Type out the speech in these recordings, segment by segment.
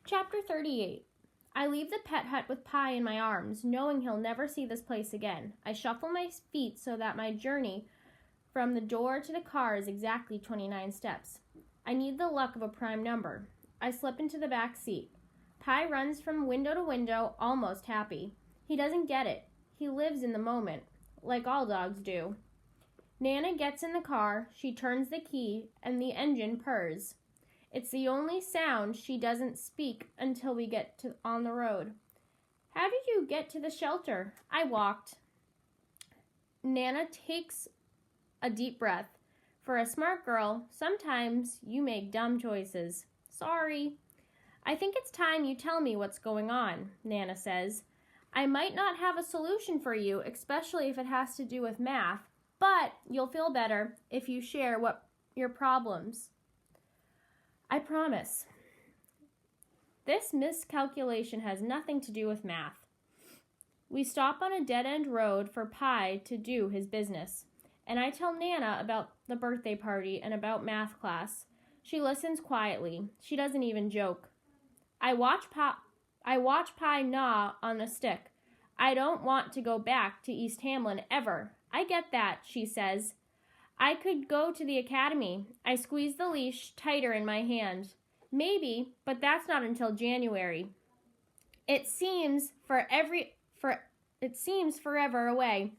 Chapter 38. I leave the pet hut with Pie in my arms, knowing he'll never see this place again. I shuffle my feet so that my journey from the door to the car is exactly 29 steps. I need the luck of a prime number. I slip into the back seat. Pie runs from window to window, almost happy. He doesn't get it. He lives in the moment, like all dogs do. Nana gets in the car, she turns the key, and the engine purrs. It's the only sound she doesn't speak until we get on the road. How did you get to the shelter? I walked. Nana takes a deep breath. For a smart girl, sometimes you make dumb choices. Sorry. I think it's time you tell me what's going on, Nana says. I might not have a solution for you, especially if it has to do with math, but you'll feel better if you share what your problems. I promise. This miscalculation has nothing to do with math. We stop on a dead-end road for Pie to do his business, and I tell Nana about the birthday party and about math class. She listens quietly. She doesn't even joke. I watch Pie gnaw on the stick. I don't want to go back to East Hamlin ever. I get that, she says. I could go to the academy. I squeeze the leash tighter in my hand. Maybe, but that's not until January. It seems forever away.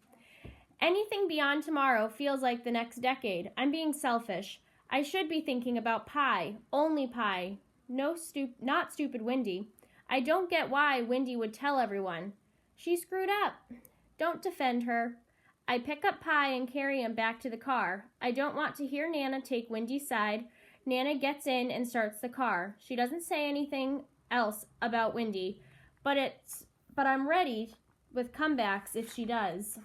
Anything beyond tomorrow feels like the next decade. I'm being selfish. I should be thinking about Pie, only Pie. Not stupid Wendy. I don't get why Wendy would tell everyone. She screwed up. Don't defend her. I pick up Pie and carry him back to the car. I don't want to hear Nana take Wendy's side. Nana gets in and starts the car. She doesn't say anything else about Wendy, but I'm ready with comebacks if she does.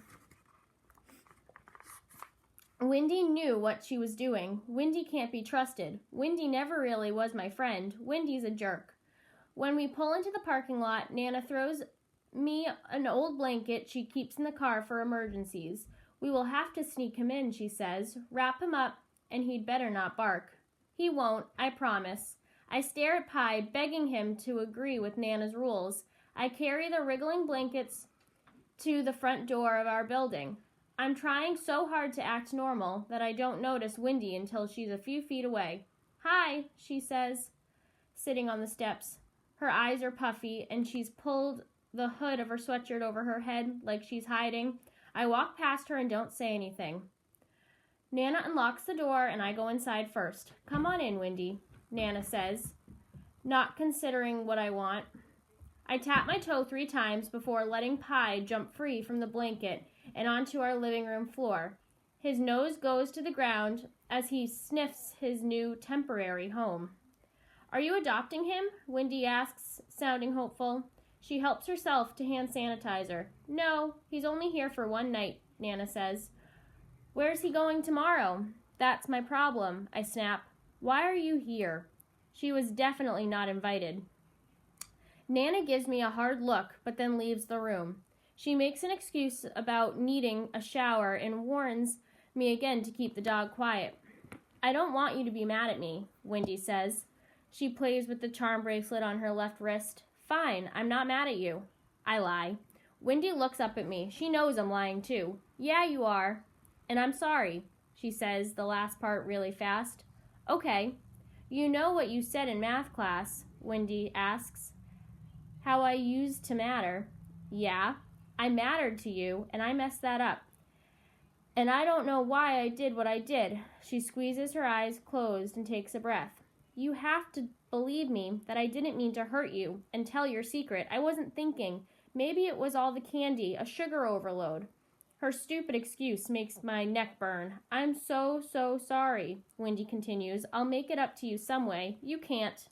Wendy knew what she was doing. Wendy can't be trusted. Wendy never really was my friend. Wendy's a jerk. When we pull into the parking lot, Nana throws me an old blanket she keeps in the car for emergencies. We will have to sneak him in, she says. Wrap him up, and he'd better not bark. He won't, I promise. I stare at Pie, begging him to agree with Nana's rules. I carry the wriggling blankets to the front door of our building. I'm trying so hard to act normal that I don't notice Wendy until she's a few feet away. Hi, she says, sitting on the steps. Her eyes are puffy, and she's pulled the hood of her sweatshirt over her head like she's hiding. I walk past her and don't say anything. Nana unlocks the door, and I go inside first. Come on in, Wendy, Nana says, not considering what I want. I tap my toe 3 times before letting Pie jump free from the blanket and onto our living room floor. His nose goes to the ground as he sniffs his new temporary home. Are you adopting him? Wendy asks, sounding hopeful. She helps herself to hand sanitizer. No, he's only here for 1 night, Nana says. Where's he going tomorrow? That's my problem, I snap. Why are you here? She was definitely not invited. Nana gives me a hard look, but then leaves the room. She makes an excuse about needing a shower and warns me again to keep the dog quiet. I don't want you to be mad at me, Wendy says. She plays with the charm bracelet on her left wrist. Fine, I'm not mad at you. I lie. Wendy looks up at me. She knows I'm lying too. Yeah, you are. And I'm sorry, she says the last part really fast. Okay. You know what you said in math class, Wendy asks. How I used to matter. Yeah, I mattered to you, and I messed that up. And I don't know why I did what I did. She squeezes her eyes closed and takes a breath. You have to believe me that I didn't mean to hurt you and tell your secret. I wasn't thinking. Maybe it was all the candy, a sugar overload. Her stupid excuse makes my neck burn. I'm so sorry, Wendy continues. I'll make it up to you some way. You can't.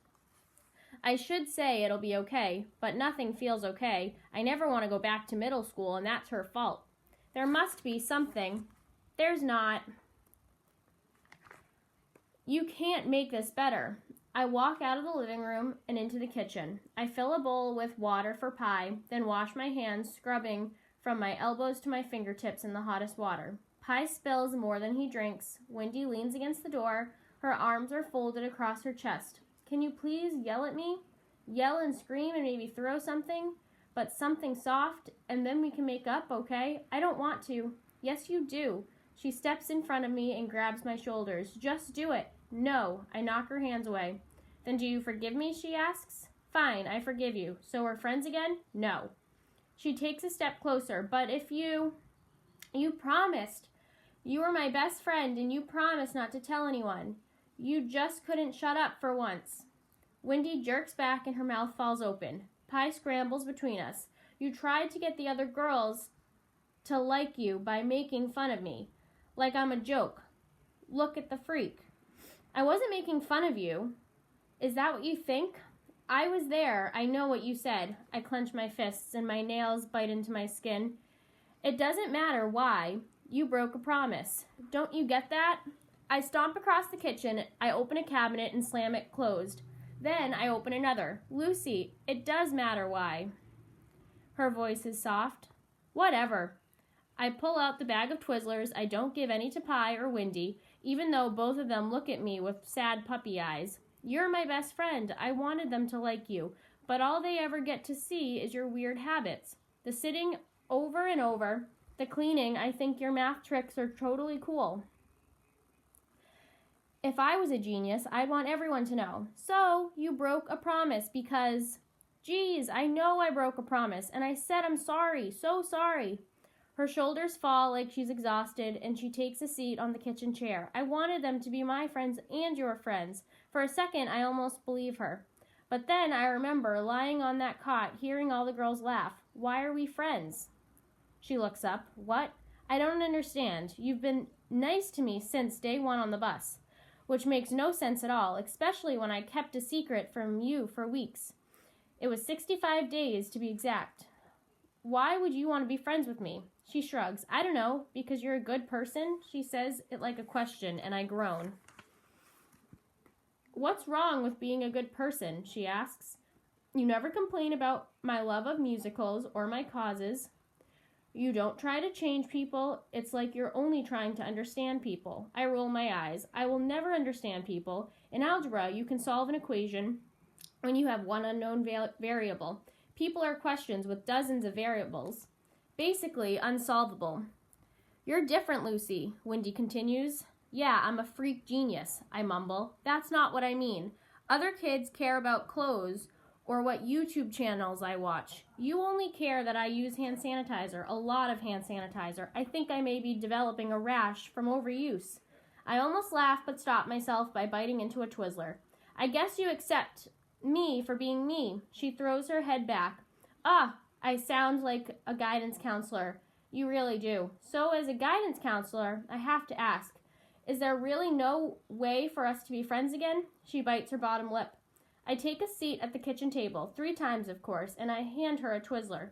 I should say it'll be okay, but nothing feels okay. I never want to go back to middle school, and that's her fault. There must be something. There's not. You can't make this better. I walk out of the living room and into the kitchen. I fill a bowl with water for Pie, then wash my hands, scrubbing from my elbows to my fingertips in the hottest water. Pie spills more than he drinks. Wendy leans against the door. Her arms are folded across her chest. Can you please yell at me? Yell and scream and maybe throw something, but something soft, and then we can make up, okay? I don't want to. Yes, you do. She steps in front of me and grabs my shoulders. Just do it. No. I knock her hands away. Then do you forgive me, she asks. Fine, I forgive you. So we're friends again? No. She takes a step closer. But if you promised. You were my best friend, and you promised not to tell anyone. You just couldn't shut up for once. Wendy jerks back and her mouth falls open. Pie scrambles between us. You tried to get the other girls to like you by making fun of me. Like I'm a joke. Look at the freak. I wasn't making fun of you. Is that what you think? I was there. I know what you said. I clench my fists and my nails bite into my skin. It doesn't matter why. You broke a promise. Don't you get that? I stomp across the kitchen. I open a cabinet and slam it closed. Then I open another. Lucy, it does matter why. Her voice is soft. Whatever. I pull out the bag of Twizzlers. I don't give any to Pie or Wendy, even though both of them look at me with sad puppy eyes. You're my best friend. I wanted them to like you, but all they ever get to see is your weird habits. The sitting over and over, the cleaning. I think your math tricks are totally cool. If I was a genius, I'd want everyone to know. So, you broke a promise because, geez, I know I broke a promise, and I said I'm sorry, so sorry. Her shoulders fall like she's exhausted, and she takes a seat on the kitchen chair. I wanted them to be my friends and your friends. For a second, I almost believe her. But then I remember lying on that cot, hearing all the girls laugh. Why are we friends? She looks up. What? I don't understand. You've been nice to me since day one on the bus, which makes no sense at all, especially when I kept a secret from you for weeks. It was 65 days to be exact. Why would you want to be friends with me? She shrugs. I don't know, because you're a good person? She says it like a question, and I groan. What's wrong with being a good person? She asks. You never complain about my love of musicals or my causes. You don't try to change people. It's like you're only trying to understand people. I roll my eyes. I will never understand people. In algebra, you can solve an equation when you have one unknown variable. People are questions with dozens of variables. Basically, unsolvable. You're different, Lucy, Wendy continues. Yeah, I'm a freak genius, I mumble. That's not what I mean. Other kids care about clothes or what YouTube channels I watch. You only care that I use hand sanitizer, a lot of hand sanitizer. I think I may be developing a rash from overuse. I almost laugh but stop myself by biting into a Twizzler. I guess you accept me for being me. She throws her head back. I sound like a guidance counselor. You really do. So as a guidance counselor, I have to ask, is there really no way for us to be friends again? She bites her bottom lip. I take a seat at the kitchen table, 3 times of course, and I hand her a Twizzler.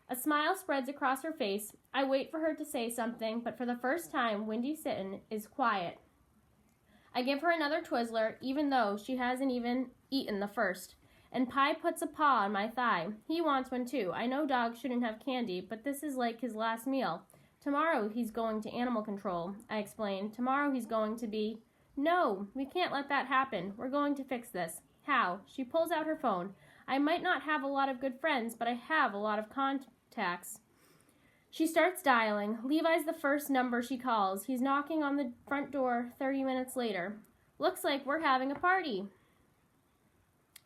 A smile spreads across her face. I wait for her to say something, but for the first time, Wendy Sitton is quiet. I give her another Twizzler, even though she hasn't even eaten the first. And Pie puts a paw on my thigh. He wants one too. I know dogs shouldn't have candy, but this is like his last meal. Tomorrow he's going to animal control, I explain. Tomorrow he's going to be... No, we can't let that happen. We're going to fix this. How? She pulls out her phone. I might not have a lot of good friends, but I have a lot of contacts. She starts dialing. Levi's the first number she calls. He's knocking on the front door 30 minutes later. Looks like we're having a party,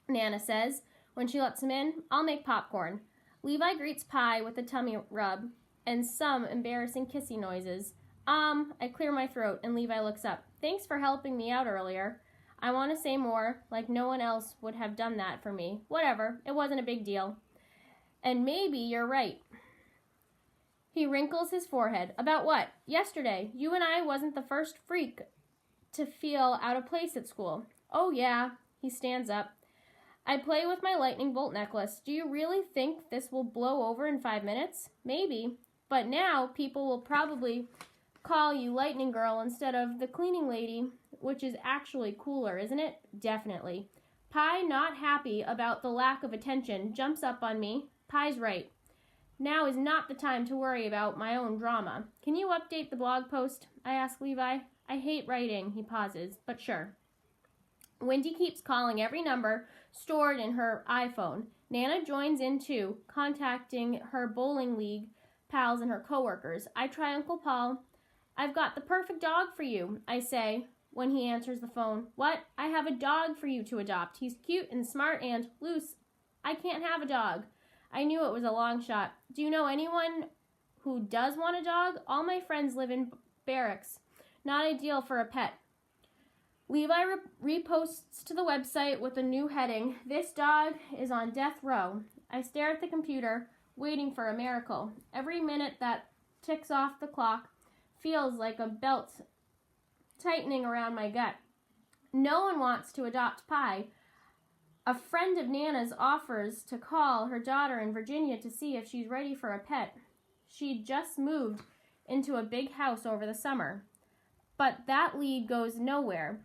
Nana says when she lets him in. I'll make popcorn. Levi greets Pie with a tummy rub and some embarrassing kissy noises. I clear my throat and Levi looks up. Thanks for helping me out earlier. I want to say more, like no one else would have done that for me. Whatever, it wasn't a big deal. And maybe you're right. He wrinkles his forehead. About what? Yesterday, you and I wasn't the first freak to feel out of place at school. Oh yeah, he stands up. I play with my lightning bolt necklace. Do you really think this will blow over in 5 minutes? Maybe. But now people will probably call you Lightning Girl instead of the cleaning lady, which is actually cooler, isn't it? Definitely. Pie, not happy about the lack of attention, jumps up on me. Pie's right. Now is not the time to worry about my own drama. Can you update the blog post? I ask Levi. I hate writing, he pauses, but sure. Wendy keeps calling every number stored in her iPhone. Nana joins in too, contacting her bowling league pals and her coworkers. I try Uncle Paul. I've got the perfect dog for you, I say when he answers the phone. What? I have a dog for you to adopt. He's cute and smart and loose. I can't have a dog. I knew it was a long shot. Do you know anyone who does want a dog? All my friends live in barracks. Not ideal for a pet. Levi reposts to the website with a new heading. This dog is on death row. I stare at the computer, waiting for a miracle. Every minute that ticks off the clock feels like a belt tightening around my gut. No one wants to adopt Pi. A friend of Nana's offers to call her daughter in Virginia to see if she's ready for a pet. She just moved into a big house over the summer. But that lead goes nowhere.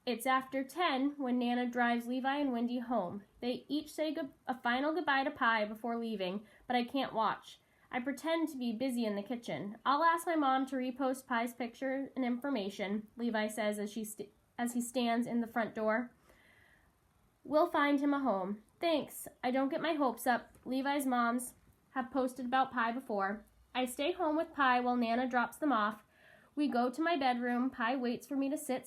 It's after 10 when Nana drives Levi and Wendy home. They each say a final goodbye to Pi before leaving, but I can't watch. I pretend to be busy in the kitchen. I'll ask my mom to repost Pi's picture and information, Levi says as he stands in the front door. We'll find him a home. Thanks. I don't get my hopes up. Levi's moms have posted about Pi before. I stay home with Pi while Nana drops them off. We go to my bedroom. Pi waits for me to sit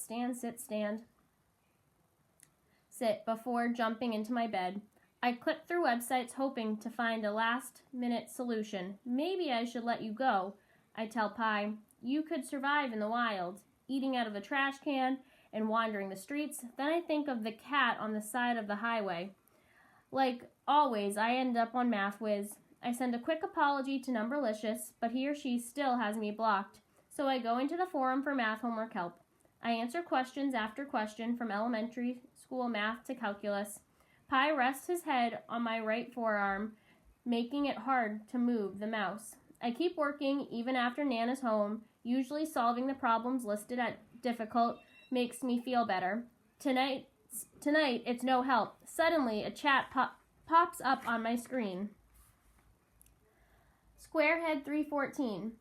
before jumping into my bed. I click through websites hoping to find a last-minute solution. Maybe I should let you go, I tell Pi. You could survive in the wild, eating out of the trash can and wandering the streets. Then I think of the cat on the side of the highway. Like always, I end up on MathWiz. I send a quick apology to Numberlicious, but he or she still has me blocked. So I go into the forum for math homework help. I answer questions after question from elementary school math to calculus. Pi rests his head on my right forearm, making it hard to move the mouse. I keep working even after Nana's home. Usually solving the problems listed at difficult makes me feel better. Tonight it's no help. Suddenly, a chat pops up on my screen. Squarehead 314.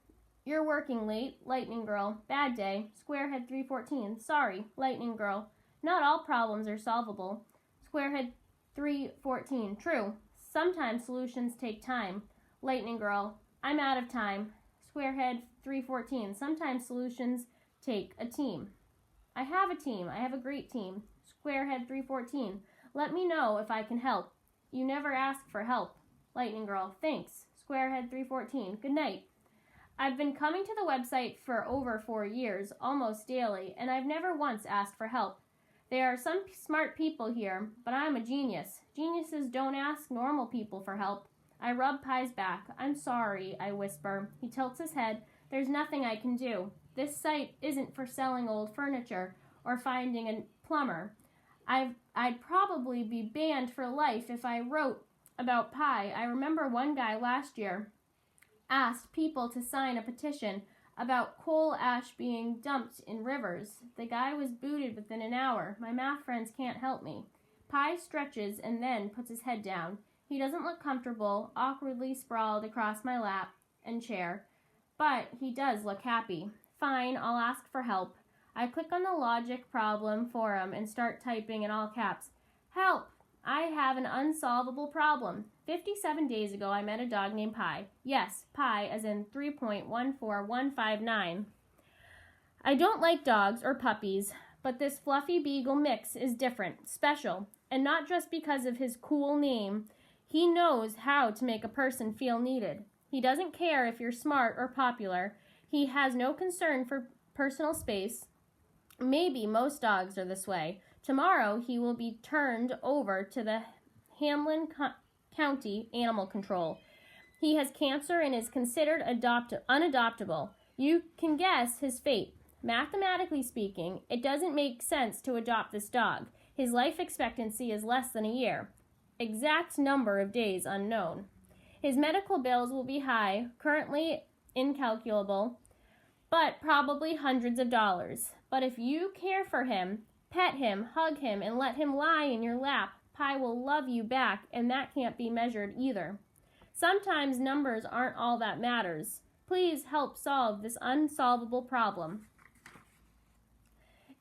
You're working late, Lightning Girl. Bad day. Squarehead 314. Sorry, Lightning Girl. Not all problems are solvable. Squarehead 314. True. Sometimes solutions take time. Lightning Girl. I'm out of time. Squarehead 314. Sometimes solutions take a team. I have a team. I have a great team. Squarehead 314. Let me know if I can help. You never ask for help. Lightning Girl. Thanks. Squarehead 314. Good night. I've been coming to the website for over 4 years, almost daily, and I've never once asked for help. There are some smart people here, but I'm a genius. Geniuses don't ask normal people for help. I rub Pi's back. I'm sorry, I whisper. He tilts his head. There's nothing I can do. This site isn't for selling old furniture or finding a plumber. I'd probably be banned for life if I wrote about Pi. I remember one guy last year asked people to sign a petition about coal ash being dumped in rivers. The guy was booted within an hour. My math friends can't help me. Pi stretches and then puts his head down. He doesn't look comfortable, awkwardly sprawled across my lap and chair, but he does look happy. Fine, I'll ask for help. I click on the logic problem forum and start typing in all caps. Help! I have an unsolvable problem. 57 days ago, I met a dog named Pi. Yes, Pi, as in 3.14159. I don't like dogs or puppies, but this fluffy beagle mix is different, special, and not just because of his cool name. He knows how to make a person feel needed. He doesn't care if you're smart or popular. He has no concern for personal space. Maybe most dogs are this way. Tomorrow, he will be turned over to the Hamlin County Animal Control. He has cancer and is considered unadoptable. You can guess his fate. Mathematically speaking, it doesn't make sense to adopt this dog. His life expectancy is less than a year. Exact number of days unknown. His medical bills will be high, currently incalculable, but probably hundreds of dollars. But if you care for him, pet him, hug him, and let him lie in your lap, Pi will love you back, and that can't be measured either. Sometimes numbers aren't all that matters. Please help solve this unsolvable problem.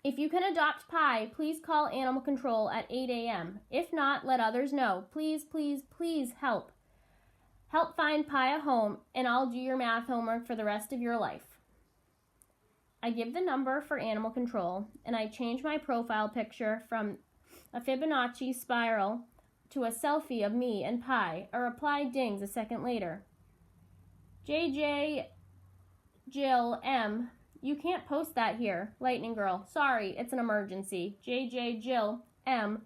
If you can adopt Pi, please call Animal Control at 8 a.m. If not, let others know. Please, please, please help. Help find Pi a home, and I'll do your math homework for the rest of your life. I give the number for Animal Control, and I change my profile picture from a Fibonacci spiral to a selfie of me and Pi. A reply dings a second later. JJ Jill M. You can't post that here. Lightning Girl. Sorry, it's an emergency. JJ Jill M.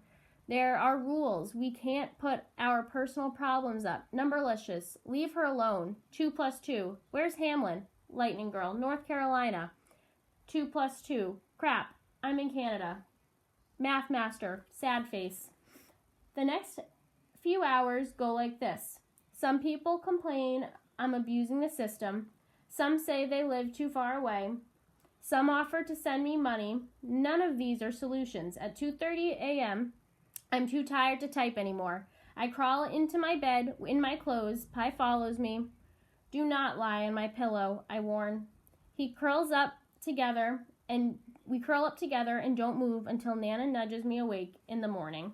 There are rules. We can't put our personal problems up. Numberlicious. Leave her alone. 2 + 2. Where's Hamlin? Lightning Girl. North Carolina. 2 + 2. Crap. I'm in Canada. Math Master. Sad face. The next few hours go like this. Some people complain I'm abusing the system. Some say they live too far away. Some offer to send me money. None of these are solutions. At 2:30 a.m., I'm too tired to type anymore. I crawl into my bed in my clothes. Pi follows me. Do not lie on my pillow, I warn. We curl up together and don't move until Nana nudges me awake in the morning.